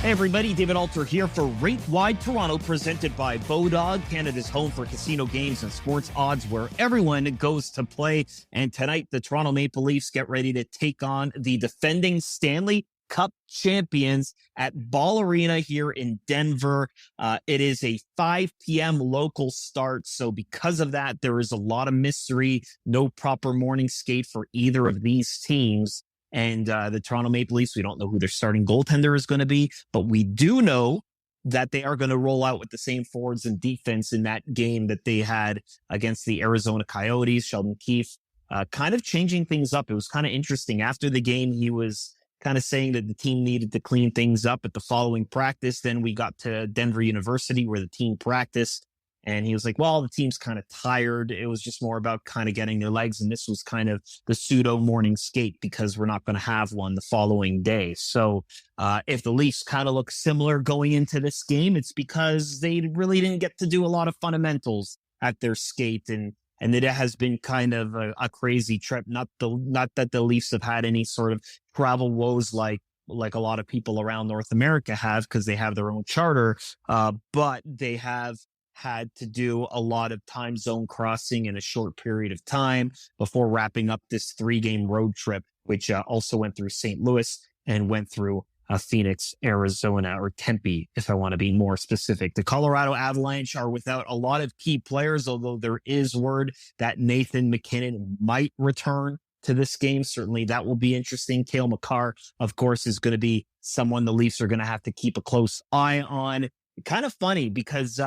Hey everybody, David Alter here for Rink Toronto, presented by Bodog, Canada's home for casino games and sports odds where everyone goes to play. And tonight, the Toronto Maple Leafs get ready to take on the defending Stanley Cup champions at Ball Arena here in Denver. It is a 5 p.m. local start, so because of that, there is a lot of mystery, no proper morning skate for either of these teams. And the Toronto Maple Leafs, we don't know who their starting goaltender is going to be, but we do know that they are going to roll out with the same forwards and defense in that game that they had against the Arizona Coyotes. Sheldon Keefe kind of changing things up. It was kind of interesting. After the game, he was kind of saying that the team needed to clean things up at the following practice. Then we got to Denver University where the team practiced. And he was like, well, the team's kind of tired. It was just more about kind of getting their legs. And this was kind of the pseudo morning skate because we're not going to have one the following day. So if the Leafs kind of look similar going into this game, it's because they really didn't get to do a lot of fundamentals at their skate. And it has been kind of a crazy trip. Not that the Leafs have had any sort of travel woes like a lot of people around North America have because they have their own charter, but they have had to do a lot of time zone crossing in a short period of time before wrapping up this 3-game road trip, which also went through St. Louis and went through Phoenix, Arizona, or Tempe, if I want to be more specific. The Colorado Avalanche are without a lot of key players, although there is word that Nathan MacKinnon might return to this game. Certainly that will be interesting. Cale Makar, of course, is going to be someone the Leafs are going to have to keep a close eye on. Kind of funny because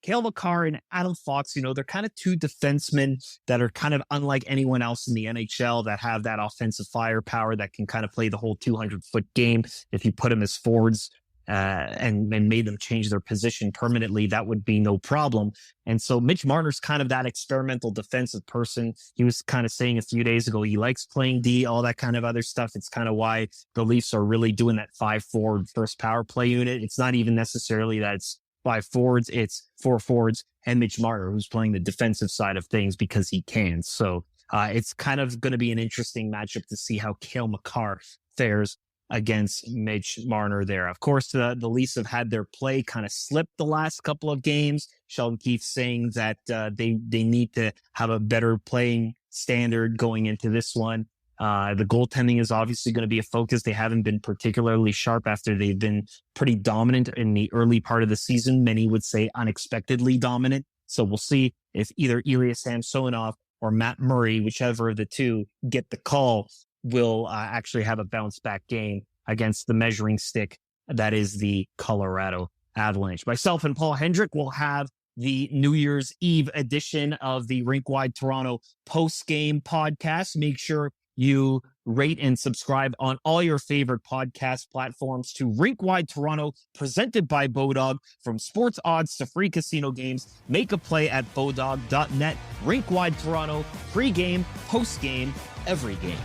Cale Makar and Adam Fox, they're kind of two defensemen that are kind of unlike anyone else in the NHL that have that offensive firepower that can kind of play the whole 200-foot game. If you put them as forwards and made them change their position permanently, that would be no problem. And so Mitch Marner's kind of that experimental defensive person. He was kind of saying a few days ago, he likes playing D, all that kind of other stuff. It's kind of why the Leafs are really doing that 5-forward first power play unit. It's not even necessarily that it's 5 forwards, it's 4 forwards and Mitch Marner, who's playing the defensive side of things because he can. So it's kind of going to be an interesting matchup to see how Cale Makar fares against Mitch Marner there. Of course, the Leafs have had their play kind of slip the last couple of games. Sheldon Keefe saying that they need to have a better playing standard going into this one. The goaltending is obviously going to be a focus. They haven't been particularly sharp after they've been pretty dominant in the early part of the season. Many would say unexpectedly dominant. So we'll see if either Ilya Samsonov or Matt Murray, whichever of the two, get the call, will actually have a bounce back game against the measuring stick that is the Colorado Avalanche. Myself and Paul Hendrick will have the New Year's Eve edition of the Rink-Wide Toronto post-game podcast. Make sure you rate and subscribe on all your favorite podcast platforms to Rink-Wide Toronto, presented by Bodog. From sports odds to free casino games, make a play at bodog.net. Rink-Wide Toronto, pre-game, post-game, every game.